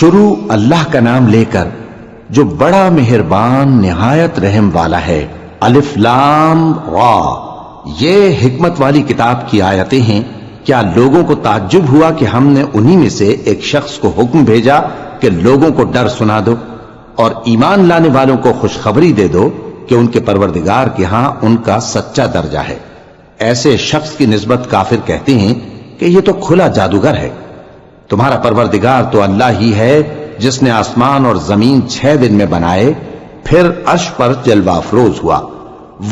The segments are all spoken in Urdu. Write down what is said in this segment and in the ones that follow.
شروع اللہ کا نام لے کر جو بڑا مہربان نہایت رحم والا ہے۔ الف لام را، یہ حکمت والی کتاب کی آیتیں ہیں۔ کیا لوگوں کو تعجب ہوا کہ ہم نے انہی میں سے ایک شخص کو حکم بھیجا کہ لوگوں کو ڈر سنا دو اور ایمان لانے والوں کو خوشخبری دے دو کہ ان کے پروردگار کے ہاں ان کا سچا درجہ ہے۔ ایسے شخص کی نسبت کافر کہتے ہیں کہ یہ تو کھلا جادوگر ہے۔ تمہارا پروردگار تو اللہ ہی ہے جس نے آسمان اور زمین 6 دن میں بنائے، پھر عرش پر جلوہ افروز ہوا۔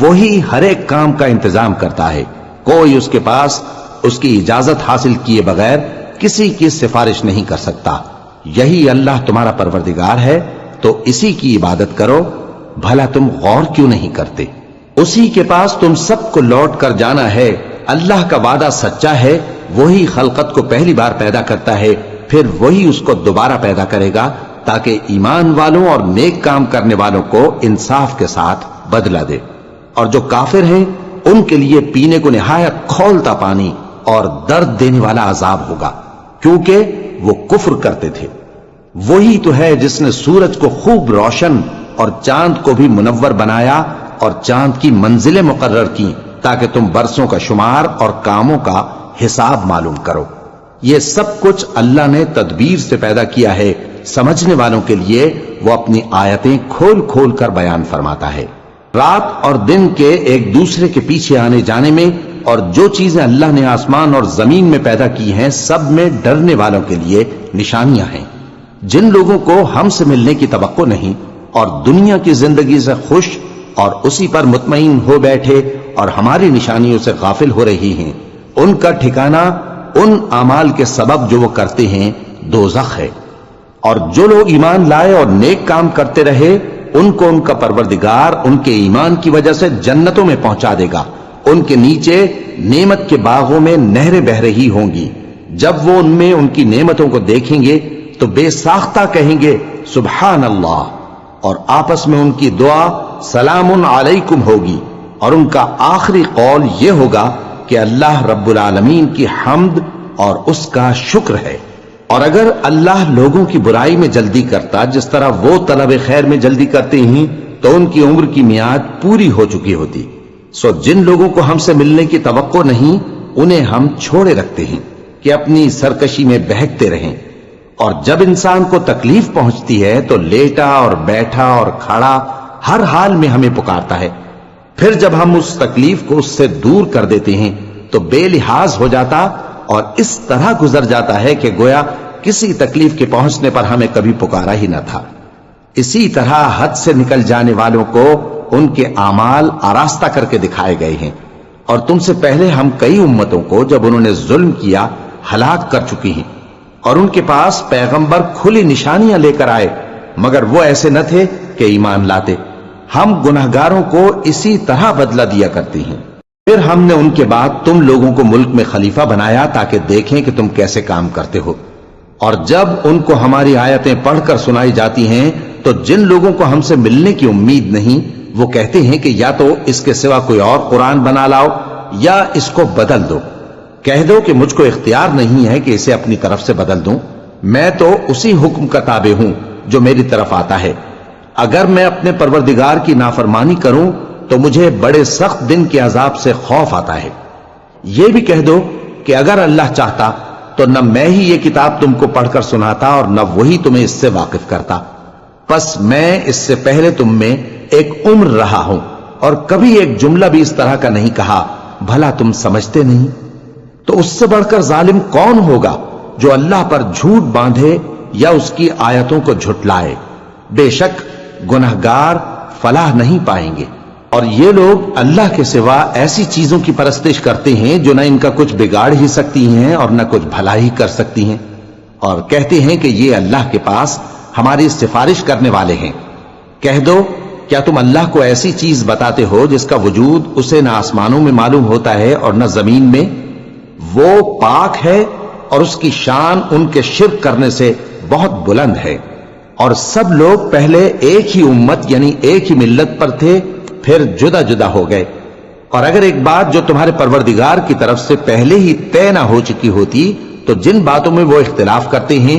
وہی ہر ایک کام کا انتظام کرتا ہے، کوئی اس کے پاس اس کی اجازت حاصل کیے بغیر کسی کی سفارش نہیں کر سکتا۔ یہی اللہ تمہارا پروردگار ہے تو اسی کی عبادت کرو، بھلا تم غور کیوں نہیں کرتے؟ اسی کے پاس تم سب کو لوٹ کر جانا ہے۔ اللہ کا وعدہ سچا ہے، وہی خلقت کو پہلی بار پیدا کرتا ہے، پھر وہی اس کو دوبارہ پیدا کرے گا تاکہ ایمان والوں اور نیک کام کرنے والوں کو انصاف کے ساتھ بدلہ دے۔ اور جو کافر ہیں ان کے لیے پینے کو نہایت کھولتا پانی اور درد دینے والا عذاب ہوگا، کیونکہ وہ کفر کرتے تھے۔ وہی تو ہے جس نے سورج کو خوب روشن اور چاند کو بھی منور بنایا اور چاند کی منزلیں مقرر کی تاکہ تم برسوں کا شمار اور کاموں کا حساب معلوم کرو۔ یہ سب کچھ اللہ نے تدبیر سے پیدا کیا ہے، سمجھنے والوں کے لیے وہ اپنی آیتیں کھول کھول کر بیان فرماتا ہے۔ رات اور دن کے ایک دوسرے کے پیچھے آنے جانے میں اور جو چیزیں اللہ نے آسمان اور زمین میں پیدا کی ہیں سب میں ڈرنے والوں کے لیے نشانیاں ہیں۔ جن لوگوں کو ہم سے ملنے کی توقع نہیں اور دنیا کی زندگی سے خوش اور اسی پر مطمئن ہو بیٹھے اور ہماری نشانیوں سے غافل ہو رہی ہیں، ان کا ٹھکانہ ان اعمال کے سبب جو وہ کرتے ہیں دوزخ ہے۔ اور جو لوگ ایمان لائے اور نیک کام کرتے رہے ان کو ان کا پروردگار ان کے ایمان کی وجہ سے جنتوں میں پہنچا دے گا، ان کے نیچے نعمت کے باغوں میں نہریں بہ رہی ہوں گی۔ جب وہ ان میں ان کی نعمتوں کو دیکھیں گے تو بے ساختہ کہیں گے سبحان اللہ، اور آپس میں ان کی دعا سلام علیکم ہوگی، اور ان کا آخری قول یہ ہوگا کہ اللہ رب العالمین کی حمد اور اس کا شکر ہے۔ اور اگر اللہ لوگوں کی برائی میں جلدی کرتا جس طرح وہ طلب خیر میں جلدی کرتے ہیں تو ان کی عمر کی میعاد پوری ہو چکی ہوتی۔ سو جن لوگوں کو ہم سے ملنے کی توقع نہیں انہیں ہم چھوڑے رکھتے ہیں کہ اپنی سرکشی میں بہکتے رہیں، اور جب انسان کو تکلیف پہنچتی ہے تو لیٹا اور بیٹھا اور کھڑا ہر حال میں ہمیں پکارتا ہے، پھر جب ہم اس تکلیف کو اس سے دور کر دیتے ہیں تو بے لحاظ ہو جاتا اور اس طرح گزر جاتا ہے کہ گویا کسی تکلیف کے پہنچنے پر ہمیں کبھی پکارا ہی نہ تھا۔ اسی طرح حد سے نکل جانے والوں کو ان کے اعمال آراستہ کر کے دکھائے گئے ہیں، اور تم سے پہلے ہم کئی امتوں کو جب انہوں نے ظلم کیا ہلاک کر چکی ہیں، اور ان کے پاس پیغمبر کھلی نشانیاں لے کر آئے مگر وہ ایسے نہ تھے کہ ایمان لاتے۔ ہم گنہگاروں کو اسی طرح بدلہ دیا کرتے ہیں۔ پھر ہم نے ان کے بعد تم لوگوں کو ملک میں خلیفہ بنایا تاکہ دیکھیں کہ تم کیسے کام کرتے ہو، اور جب ان کو ہماری آیتیں پڑھ کر سنائی جاتی ہیں تو جن لوگوں کو ہم سے ملنے کی امید نہیں وہ کہتے ہیں کہ یا تو اس کے سوا کوئی اور قرآن بنا لاؤ یا اس کو بدل دو۔ کہہ دو کہ مجھ کو اختیار نہیں ہے کہ اسے اپنی طرف سے بدل دوں، میں تو اسی حکم کا تابع ہوں جو میری طرف آتا ہے۔ اگر میں اپنے پروردگار کی نافرمانی کروں تو مجھے بڑے سخت دن کے عذاب سے خوف آتا ہے۔ یہ بھی کہہ دو کہ اگر اللہ چاہتا تو نہ میں ہی یہ کتاب تم کو پڑھ کر سناتا اور نہ وہی تمہیں اس سے واقف کرتا، پس میں اس سے پہلے تم میں ایک عمر رہا ہوں اور کبھی ایک جملہ بھی اس طرح کا نہیں کہا، بھلا تم سمجھتے نہیں؟ تو اس سے بڑھ کر ظالم کون ہوگا جو اللہ پر جھوٹ باندھے یا اس کی آیتوں کو جھٹلائے؟ بے شک گنہگار فلاح نہیں پائیں گے۔ اور یہ لوگ اللہ کے سوا ایسی چیزوں کی پرستش کرتے ہیں جو نہ ان کا کچھ بگاڑ ہی سکتی ہیں اور نہ کچھ بھلا ہی کر سکتی ہیں، اور کہتے ہیں کہ یہ اللہ کے پاس ہماری سفارش کرنے والے ہیں۔ کہہ دو کیا تم اللہ کو ایسی چیز بتاتے ہو جس کا وجود اسے نہ آسمانوں میں معلوم ہوتا ہے اور نہ زمین میں؟ وہ پاک ہے اور اس کی شان ان کے شرک کرنے سے بہت بلند ہے۔ اور سب لوگ پہلے ایک ہی امت یعنی ایک ہی ملت پر تھے، پھر جدا جدا ہو گئے۔ اور اگر ایک بات جو تمہارے پروردگار کی طرف سے پہلے ہی طے نہ ہو چکی ہوتی تو جن باتوں میں وہ اختلاف کرتے ہیں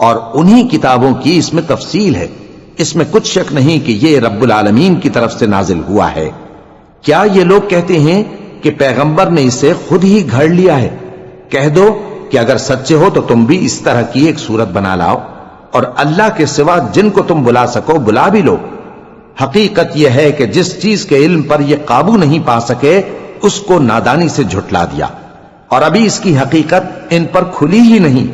اور انہی کتابوں کی اس میں تفصیل ہے، اس میں کچھ شک نہیں کہ یہ رب العالمین کی طرف سے نازل ہوا ہے۔ کیا یہ لوگ کہتے ہیں کہ پیغمبر نے اسے خود ہی گھڑ لیا ہے؟ کہہ دو کہ اگر سچے ہو تو تم بھی اس طرح کی ایک صورت بنا لاؤ، اور اللہ کے سوا جن کو تم بلا سکو بلا بھی لو۔ حقیقت یہ ہے کہ جس چیز کے علم پر یہ قابو نہیں پا سکے اس کو نادانی سے جھٹلا دیا، اور ابھی اس کی حقیقت ان پر کھلی ہی نہیں۔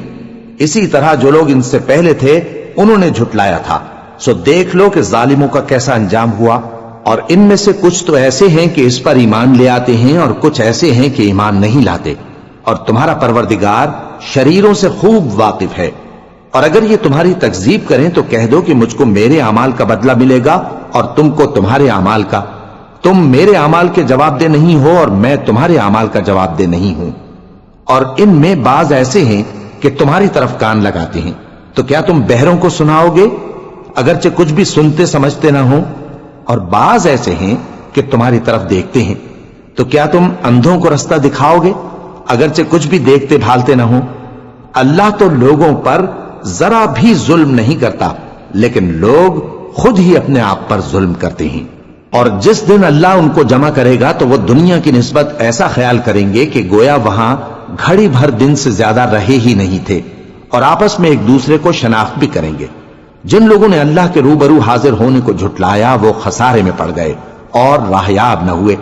اسی طرح جو لوگ ان سے پہلے تھے انہوں نے جھٹلایا تھا، سو دیکھ لو کہ ظالموں کا کیسا انجام ہوا۔ اور ان میں سے کچھ تو ایسے ہیں کہ اس پر ایمان لے آتے ہیں، اور کچھ ایسے ہیں کہ ایمان نہیں لاتے، اور تمہارا پروردگار شریروں سے خوب واقف ہے۔ اور اگر یہ تمہاری تکذیب کریں تو کہہ دو کہ مجھ کو میرے اعمال کا بدلہ ملے گا اور تم کو تمہارے اعمال کا۔ تم میرے اعمال کے جواب دہ نہیں ہو اور میں تمہارے اعمال کا جواب دہ نہیں ہوں۔ اور ان میں بعض ایسے ہیں کہ تمہاری طرف کان لگاتے ہیں، تو کیا تم بہروں کو سناؤ گے اگرچہ کچھ بھی سنتے سمجھتے نہ ہو؟ اور بعض ایسے ہیں کہ تمہاری طرف دیکھتے ہیں، تو کیا تم اندھوں کو رستہ دکھاؤ گے اگرچہ کچھ بھی دیکھتے بھالتے نہ ہو؟ اللہ تو لوگوں پر ذرا بھی ظلم نہیں کرتا، لیکن لوگ خود ہی اپنے آپ پر ظلم کرتے ہیں۔ اور جس دن اللہ ان کو جمع کرے گا تو وہ دنیا کی نسبت ایسا خیال کریں گے کہ گویا وہاں گھڑی بھر دن سے زیادہ رہے ہی نہیں تھے، اور آپس میں ایک دوسرے کو شناخت بھی کریں گے۔ جن لوگوں نے اللہ کے روبرو حاضر ہونے کو جھٹلایا وہ خسارے میں پڑ گئے اور راہیاب نہ ہوئے۔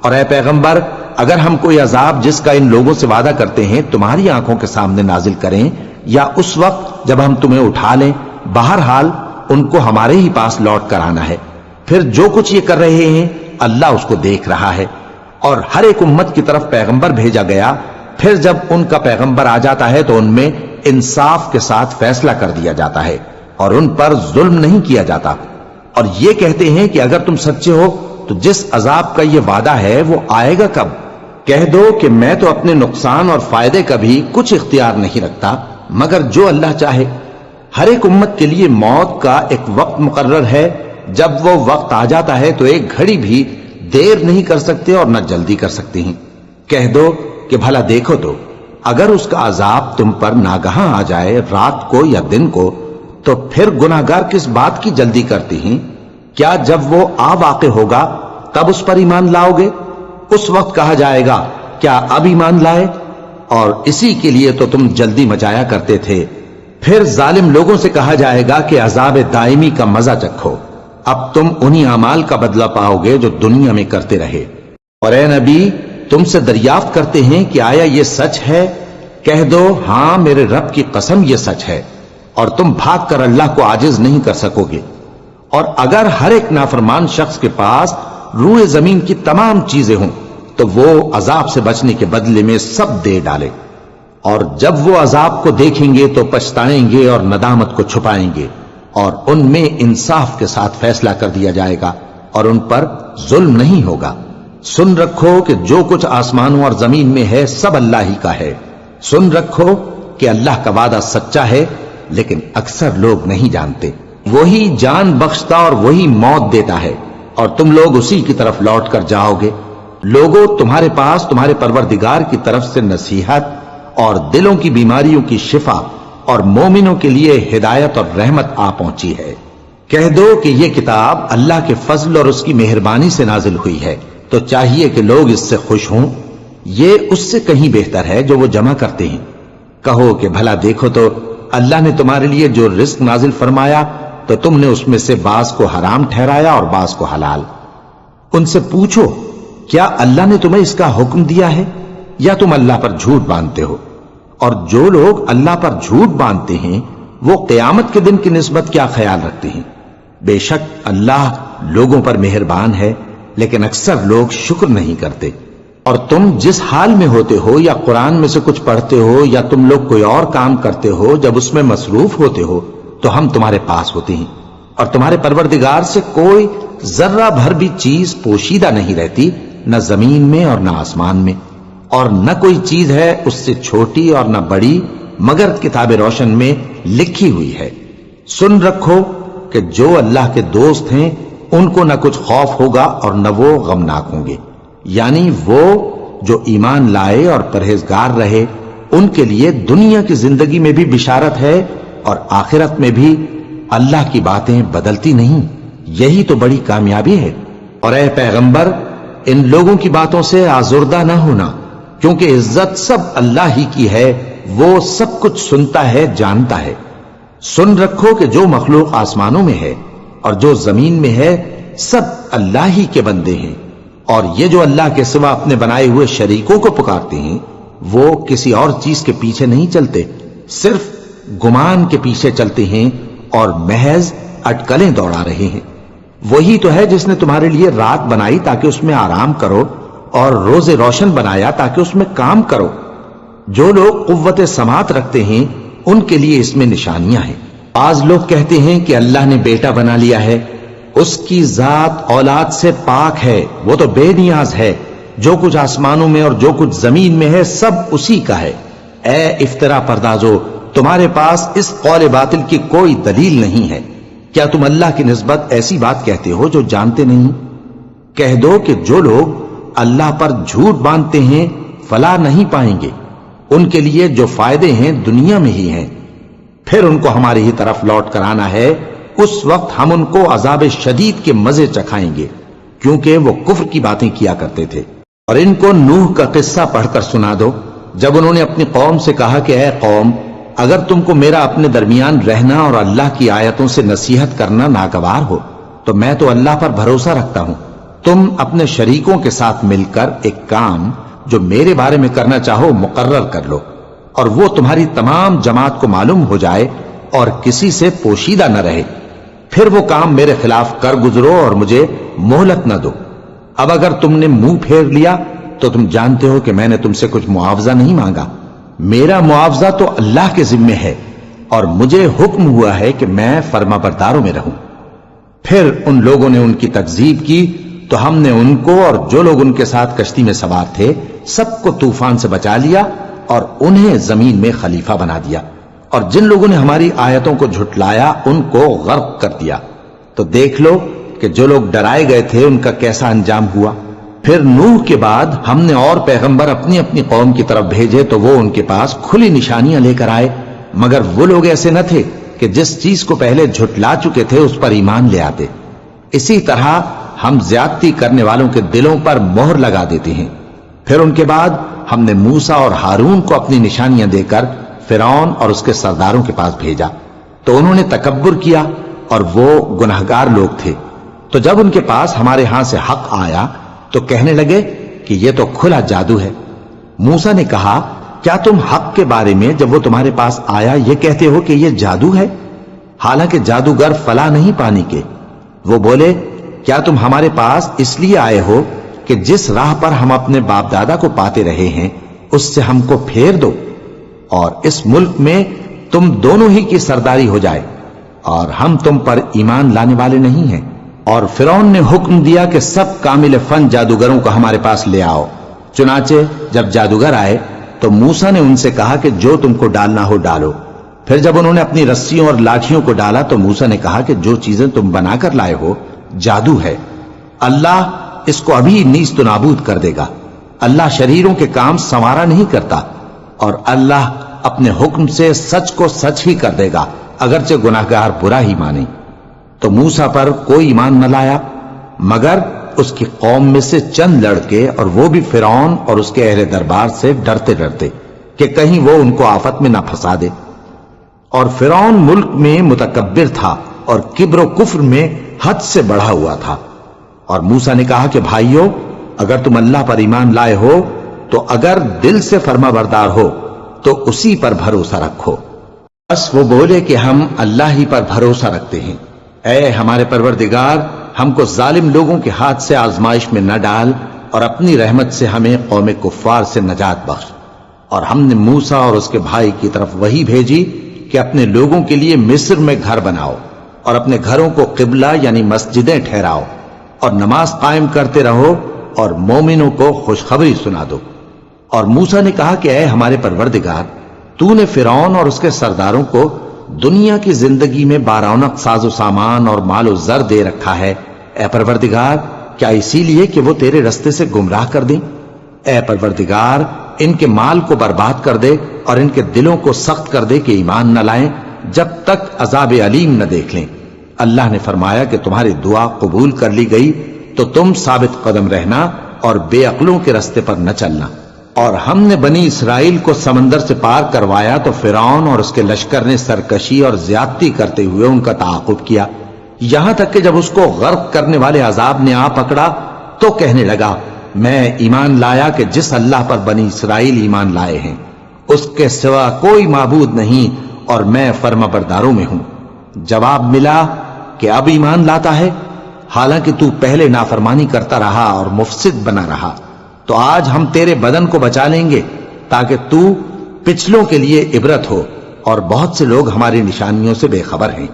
اور اے پیغمبر، اگر ہم کوئی عذاب جس کا ان لوگوں سے وعدہ کرتے ہیں تمہاری آنکھوں کے سامنے نازل کریں یا اس وقت جب ہم تمہیں اٹھا لیں، بہرحال ان کو ہمارے ہی پاس لوٹ کر آنا ہے۔ پھر جو کچھ یہ کر رہے ہیں اللہ اس کو دیکھ رہا ہے۔ اور ہر ایک امت کی طرف پیغمبر بھیجا گیا، پھر جب ان کا پیغمبر آ جاتا ہے تو ان میں انصاف کے ساتھ فیصلہ کر دیا جاتا ہے اور ان پر ظلم نہیں کیا جاتا۔ اور یہ کہتے ہیں کہ اگر تم سچے ہو تو جس عذاب کا یہ وعدہ ہے وہ آئے گا کب؟ کہہ دو کہ میں تو اپنے نقصان اور فائدے کا بھی کچھ اختیار نہیں رکھتا مگر جو اللہ چاہے۔ ہر ایک امت کے لیے موت کا ایک وقت مقرر ہے، جب وہ وقت آ جاتا ہے تو ایک گھڑی بھی دیر نہیں کر سکتے اور نہ جلدی کر سکتے ہیں۔ کہہ دو کہ بھلا دیکھو تو اگر اس کا عذاب تم پر ناگہاں آ جائے رات کو یا دن کو تو پھر گناہگار کس بات کی جلدی کرتے ہیں؟ کیا جب وہ آ واقع ہوگا تب اس پر ایمان لاؤ گے؟ اس وقت کہا جائے گا کیا اب ایمان لائے؟ اور اسی کے لیے تو تم جلدی مچایا کرتے تھے۔ پھر ظالم لوگوں سے کہا جائے گا کہ عذاب دائمی کا مزہ چکھو، اب تم انہی اعمال کا بدلہ پاؤ گے جو دنیا میں کرتے رہے۔ اور اے نبی، تم سے دریافت کرتے ہیں کہ آیا یہ سچ ہے؟ کہہ دو ہاں میرے رب کی قسم یہ سچ ہے، اور تم بھاگ کر اللہ کو عاجز نہیں کر سکو گے۔ اور اگر ہر ایک نافرمان شخص کے پاس روئے زمین کی تمام چیزیں ہوں تو وہ عذاب سے بچنے کے بدلے میں سب دے ڈالے، اور جب وہ عذاب کو دیکھیں گے تو پچھتائیں گے اور ندامت کو چھپائیں گے، اور ان میں انصاف کے ساتھ فیصلہ کر دیا جائے گا اور ان پر ظلم نہیں ہوگا۔ سن رکھو کہ جو کچھ آسمانوں اور زمین میں ہے سب اللہ ہی کا ہے۔ سن رکھو کہ اللہ کا وعدہ سچا ہے، لیکن اکثر لوگ نہیں جانتے۔ وہی جان بخشتا اور وہی موت دیتا ہے، اور تم لوگ اسی کی طرف لوٹ کر جاؤ گے۔ لوگوں، تمہارے پاس تمہارے پروردگار کی طرف سے نصیحت اور دلوں کی بیماریوں کی شفا اور مومنوں کے لیے ہدایت اور رحمت آ پہنچی ہے۔ کہہ دو کہ یہ کتاب اللہ کے فضل اور اس کی مہربانی سے نازل ہوئی ہے، تو چاہیے کہ لوگ اس سے خوش ہوں۔ یہ اس سے کہیں بہتر ہے جو وہ جمع کرتے ہیں۔ کہو کہ بھلا دیکھو تو اللہ نے تمہارے لیے جو رزق نازل فرمایا تو تم نے اس میں سے بعض کو حرام ٹھہرایا اور بعض کو حلال۔ ان سے پوچھو کیا اللہ نے تمہیں اس کا حکم دیا ہے یا تم اللہ پر جھوٹ باندھتے ہو؟ اور جو لوگ اللہ پر جھوٹ باندھتے ہیں وہ قیامت کے دن کی نسبت کیا خیال رکھتے ہیں؟ بے شک اللہ لوگوں پر مہربان ہے، لیکن اکثر لوگ شکر نہیں کرتے۔ اور تم جس حال میں ہوتے ہو یا قرآن میں سے کچھ پڑھتے ہو یا تم لوگ کوئی اور کام کرتے ہو، جب اس میں مصروف ہوتے ہو تو ہم تمہارے پاس ہوتے ہیں، اور تمہارے پروردگار سے کوئی ذرہ بھر بھی چیز پوشیدہ نہیں رہتی، نہ زمین میں اور نہ آسمان میں، اور نہ کوئی چیز ہے اس سے چھوٹی اور نہ بڑی مگر کتاب روشن میں لکھی ہوئی ہے۔ سن رکھو کہ جو اللہ کے دوست ہیں ان کو نہ کچھ خوف ہوگا اور نہ وہ غمناک ہوں گے، یعنی وہ جو ایمان لائے اور پرہیزگار رہے ان کے لیے دنیا کی زندگی میں بھی بشارت ہے اور آخرت میں بھی اللہ کی باتیں بدلتی نہیں. یہی تو بڑی کامیابی ہے. اور اے پیغمبر، ان لوگوں کی باتوں سے آزردہ نہ ہونا، کیونکہ عزت سب اللہ ہی کی ہے. وہ سب کچھ سنتا ہے، جانتا ہے. سن رکھو کہ جو مخلوق آسمانوں میں ہے اور جو زمین میں ہے سب اللہ ہی کے بندے ہیں. اور یہ جو اللہ کے سوا اپنے بنائے ہوئے شریکوں کو پکارتے ہیں وہ کسی اور چیز کے پیچھے نہیں چلتے، صرف گمان کے پیچھے چلتے ہیں اور محض اٹکلیں دوڑا رہے ہیں. وہی تو ہے جس نے تمہارے لیے رات بنائی تاکہ اس میں آرام کرو اور روز روشن بنایا تاکہ اس میں کام کرو. جو لوگ قوت سماعت رکھتے ہیں ان کے لیے اس میں نشانیاں ہیں. بعض لوگ کہتے ہیں کہ اللہ نے بیٹا بنا لیا ہے. اس کی ذات اولاد سے پاک ہے، وہ تو بے نیاز ہے. جو کچھ آسمانوں میں اور جو کچھ زمین میں ہے سب اسی کا ہے. اے افترا پردازو، تمہارے پاس اس قول باطل کی کوئی دلیل نہیں ہے. کیا تم اللہ کی نسبت ایسی بات کہتے ہو جو جانتے نہیں؟ کہہ دو کہ جو لوگ اللہ پر جھوٹ باندھتے ہیں فلاح نہیں پائیں گے. ان کے لیے جو فائدے ہیں دنیا میں ہی ہیں، پھر ان کو ہماری ہی طرف لوٹ کر آنا ہے. اس وقت ہم ان کو عذاب شدید کے مزے چکھائیں گے، کیونکہ وہ کفر کی باتیں کیا کرتے تھے. اور ان کو نوح کا قصہ پڑھ کر سنا دو، جب انہوں نے اپنی قوم سے کہا کہ اے قوم، اگر تم کو میرا اپنے درمیان رہنا اور اللہ کی آیتوں سے نصیحت کرنا ناگوار ہو تو میں تو اللہ پر بھروسہ رکھتا ہوں. تم اپنے شریکوں کے ساتھ مل کر ایک کام جو میرے بارے میں کرنا چاہو مقرر کر لو، اور وہ تمہاری تمام جماعت کو معلوم ہو جائے اور کسی سے پوشیدہ نہ رہے. پھر وہ کام میرے خلاف کر گزرو اور مجھے مہلت نہ دو. اب اگر تم نے منہ پھیر لیا تو تم جانتے ہو کہ میں نے تم سے کچھ معاوضہ نہیں مانگا. میرا معاوضہ تو اللہ کے ذمے ہے اور مجھے حکم ہوا ہے کہ میں فرما برداروں میں رہوں. پھر ان لوگوں نے ان کی تکذیب کی تو ہم نے ان کو اور جو لوگ ان کے ساتھ کشتی میں سوار تھے سب کو طوفان سے بچا لیا اور انہیں زمین میں خلیفہ بنا دیا. اور جن لوگوں نے ہماری آیتوں کو جھٹلایا ان کو غرق کر دیا. تو دیکھ لو کہ جو لوگ ڈرائے گئے تھے ان کا کیسا انجام ہوا. پھر نوح کے بعد ہم نے اور پیغمبر اپنی اپنی قوم کی طرف بھیجے تو وہ ان کے پاس کھلی نشانیاں لے کر آئے، مگر وہ لوگ ایسے نہ تھے کہ جس چیز کو پہلے جھٹلا چکے تھے اس پر ایمان لے آتے. اسی طرح ہم زیادتی کرنے والوں کے دلوں پر مہر لگا دیتے ہیں. پھر ان کے بعد ہم نے موسیٰ اور ہارون کو اپنی نشانیاں دے کر فرعون اور اس کے سرداروں کے پاس بھیجا، تو انہوں نے تکبر کیا اور وہ گناہگار لوگ تھے. تو جب ان کے پاس ہمارے ہاں سے حق آیا تو کہنے لگے کہ یہ تو کھلا جادو ہے. موسیٰ نے کہا کیا تم حق کے بارے میں جب وہ تمہارے پاس آیا یہ کہتے ہو کہ یہ جادو ہے، حالانکہ جادوگر فلاح نہیں پانے کے؟ وہ بولے کیا تم ہمارے پاس اس لیے آئے ہو کہ جس راہ پر ہم اپنے باپ دادا کو پاتے رہے ہیں اس سے ہم کو پھیر دو اور اس ملک میں تم دونوں ہی کی سرداری ہو جائے، اور ہم تم پر ایمان لانے والے نہیں ہیں. اور فرعون نے حکم دیا کہ سب کامل فن جادوگروں کو ہمارے پاس لے آؤ. چنانچہ جب جادوگر آئے تو موسیٰ نے ان سے کہا کہ جو تم کو ڈالنا ہو ڈالو. پھر جب انہوں نے اپنی رسیوں اور لاٹھیوں کو ڈالا تو موسیٰ نے کہا کہ جو چیزیں تم بنا کر لائے ہو جادو ہے، اللہ اس کو ابھی نیست و نابود کر دے گا. اللہ شریروں کے کام سنوارا نہیں کرتا، اور اللہ اپنے حکم سے سچ کو سچ ہی کر دے گا اگرچہ گناہگار برا ہی مانے. تو موسیٰ پر کوئی ایمان نہ لایا مگر اس کی قوم میں سے چند لڑکے، اور وہ بھی فرعون اور اس کے اہل دربار سے ڈرتے ڈرتے کہ کہیں وہ ان کو آفت میں نہ پھنسا دے. اور فرعون ملک میں متکبر تھا اور کبر و کفر میں حد سے بڑھا ہوا تھا. اور موسیٰ نے کہا کہ بھائیو، اگر تم اللہ پر ایمان لائے ہو تو اگر دل سے فرما بردار ہو تو اسی پر بھروسہ رکھو. بس وہ بولے کہ ہم اللہ ہی پر بھروسہ رکھتے ہیں. اے ہمارے پروردگار، ہم کو ظالم لوگوں کے ہاتھ سے آزمائش میں نہ ڈال اور اپنی رحمت سے ہمیں قوم کفار سے نجات بخش. اور ہم نے موسیٰ اور اس کے بھائی کی طرف وحی بھیجی کہ اپنے لوگوں کے لیے مصر میں گھر بناؤ اور اپنے گھروں کو قبلہ یعنی مسجدیں ٹھہراؤ اور نماز قائم کرتے رہو اور مومنوں کو خوشخبری سنا دو. اور موسیٰ نے کہا کہ اے ہمارے پروردگار، تو نے فرعون اور اس کے سرداروں کو دنیا کی زندگی میں بارونق ساز و سامان اور مال و زر دے رکھا ہے. اے پروردگار، کیا اسی لیے کہ وہ تیرے رستے سے گمراہ کر دیں؟ اے پروردگار، ان کے مال کو برباد کر دے اور ان کے دلوں کو سخت کر دے کہ ایمان نہ لائیں، جب تک عذاب علیم نہ دیکھ لیں۔ اللہ نے فرمایا کہ تمہاری دعا قبول کر لی گئی تو تم ثابت قدم رہنا اور بے عقلوں کے راستے پر نہ چلنا۔ اور ہم نے بنی اسرائیل کو سمندر سے پار کروایا تو فرعون اور اس کے لشکر نے سرکشی اور زیادتی کرتے ہوئے ان کا تعاقب کیا، یہاں تک کہ جب اس کو غرق کرنے والے عذاب نے آ پکڑا تو کہنے لگا میں ایمان لایا کہ جس اللہ پر بنی اسرائیل ایمان لائے ہیں اس کے سوا کوئی معبود نہیں اور میں فرما برداروں میں ہوں۔ جواب ملا کہ اب ایمان لاتا ہے، حالانکہ تو پہلے نافرمانی کرتا رہا اور مفسد بنا رہا، تو آج ہم تیرے بدن کو بچا لیں گے تاکہ تو پچھلوں کے لیے عبرت ہو، اور بہت سے لوگ ہماری نشانیوں سے بے خبر ہیں۔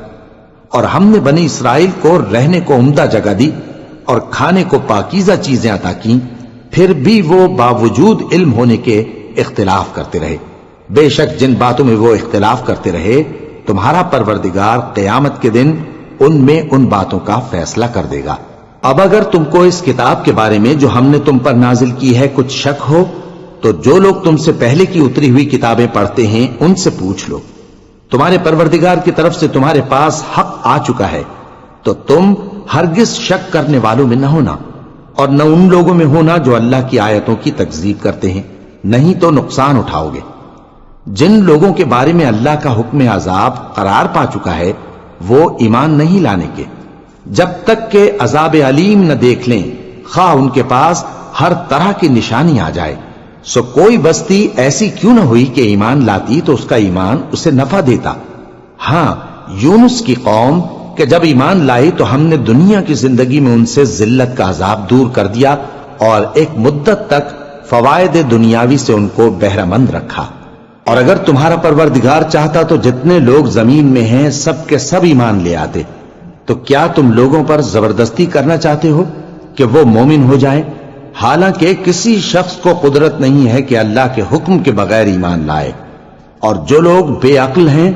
اور ہم نے بنی اسرائیل کو رہنے کو عمدہ جگہ دی اور کھانے کو پاکیزہ چیزیں عطا کیں، پھر بھی وہ باوجود علم ہونے کے اختلاف کرتے رہے۔ بے شک جن باتوں میں وہ اختلاف کرتے رہے تمہارا پروردگار قیامت کے دن ان میں ان باتوں کا فیصلہ کر دے گا۔ اب اگر تم کو اس کتاب کے بارے میں جو ہم نے تم پر نازل کی ہے کچھ شک ہو تو جو لوگ تم سے پہلے کی اتری ہوئی کتابیں پڑھتے ہیں ان سے پوچھ لو، تمہارے پروردگار کی طرف سے تمہارے پاس حق آ چکا ہے تو تم ہرگز شک کرنے والوں میں نہ ہونا، اور نہ ان لوگوں میں ہونا جو اللہ کی آیتوں کی تکذیب کرتے ہیں، نہیں تو نقصان اٹھاؤ گے۔ جن لوگوں کے بارے میں اللہ کا حکم عذاب قرار پا چکا ہے وہ ایمان نہیں لانے کے جب تک کہ عذاب علیم نہ دیکھ لیں، خواہ ان کے پاس ہر طرح کی نشانی آ جائے۔ سو کوئی بستی ایسی کیوں نہ ہوئی کہ ایمان لاتی تو اس کا ایمان اسے نفع دیتا۔ ہاں، یونس کی قوم کہ جب ایمان لائی تو ہم نے دنیا کی زندگی میں ان سے ذلت کا عذاب دور کر دیا اور ایک مدت تک فوائد دنیاوی سے ان کو بہرہ مند رکھا۔ اور اگر تمہارا پروردگار چاہتا تو جتنے لوگ زمین میں ہیں سب کے سب ایمان لے آتے، تو کیا تم لوگوں پر زبردستی کرنا چاہتے ہو کہ وہ مومن ہو جائیں؟ حالانکہ کسی شخص کو قدرت نہیں ہے کہ اللہ کے حکم کے بغیر ایمان لائے، اور جو لوگ بے عقل ہیں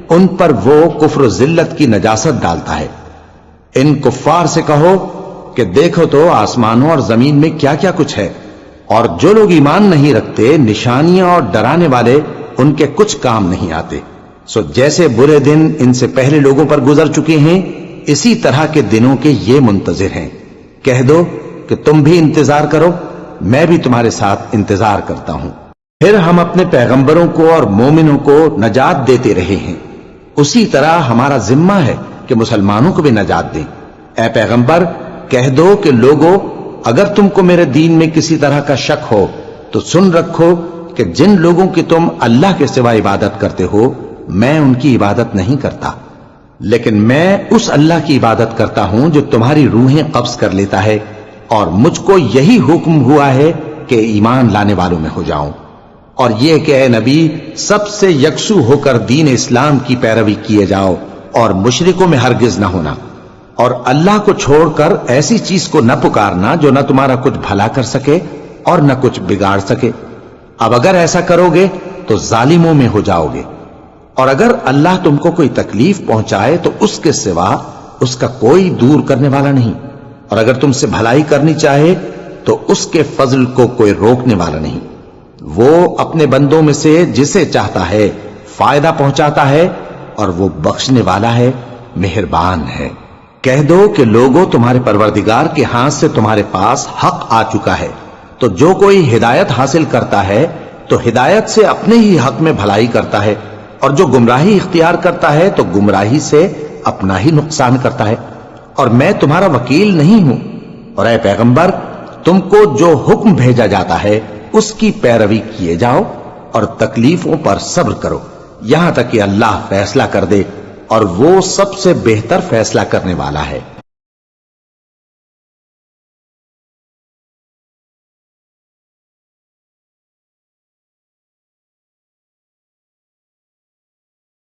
ان پر وہ کفر و ذلت کی نجاست ڈالتا ہے۔ ان کفار سے کہو کہ دیکھو تو آسمانوں اور زمین میں کیا کیا کچھ ہے، اور جو لوگ ایمان نہیں رکھتے نشانیاں اور ڈرانے والے ان کے کچھ کام نہیں آتے۔ سو جیسے برے دن ان سے پہلے لوگوں پر گزر چکے ہیں اسی طرح کے دنوں کے یہ منتظر ہیں۔ کہہ دو کہ تم بھی انتظار کرو، میں بھی تمہارے ساتھ انتظار کرتا ہوں۔ پھر ہم اپنے پیغمبروں کو اور مومنوں کو نجات دیتے رہے ہیں، اسی طرح ہمارا ذمہ ہے کہ مسلمانوں کو بھی نجات دیں۔ اے پیغمبر کہہ دو کہ لوگو اگر تم کو میرے دین میں کسی طرح کا شک ہو تو سن رکھو کہ جن لوگوں کی تم اللہ کے سوا عبادت کرتے ہو میں ان کی عبادت نہیں کرتا، لیکن میں اس اللہ کی عبادت کرتا ہوں جو تمہاری روحیں قبض کر لیتا ہے، اور مجھ کو یہی حکم ہوا ہے کہ ایمان لانے والوں میں ہو جاؤں، اور یہ کہ اے نبی سب سے یکسو ہو کر دین اسلام کی پیروی کیے جاؤ اور مشرکوں میں ہرگز نہ ہونا، اور اللہ کو چھوڑ کر ایسی چیز کو نہ پکارنا جو نہ تمہارا کچھ بھلا کر سکے اور نہ کچھ بگاڑ سکے۔ اب اگر ایسا کرو گے تو ظالموں میں ہو جاؤ گے، اور اگر اللہ تم کو کوئی تکلیف پہنچائے تو اس کے سوا اس کا کوئی دور کرنے والا نہیں، اور اگر تم سے بھلائی کرنی چاہے تو اس کے فضل کو کوئی روکنے والا نہیں۔ وہ اپنے بندوں میں سے جسے چاہتا ہے فائدہ پہنچاتا ہے، اور وہ بخشنے والا ہے، مہربان ہے۔ کہہ دو کہ لوگوں تمہارے پروردگار کے ہاتھ سے تمہارے پاس حق آ چکا ہے، تو جو کوئی ہدایت حاصل کرتا ہے تو ہدایت سے اپنے ہی حق میں بھلائی کرتا ہے، اور جو گمراہی اختیار کرتا ہے تو گمراہی سے اپنا ہی نقصان کرتا ہے، اور میں تمہارا وکیل نہیں ہوں۔ اور اے پیغمبر تم کو جو حکم بھیجا جاتا ہے اس کی پیروی کیے جاؤ اور تکلیفوں پر صبر کرو یہاں تک کہ اللہ فیصلہ کر دے، اور وہ سب سے بہتر فیصلہ کرنے والا ہے۔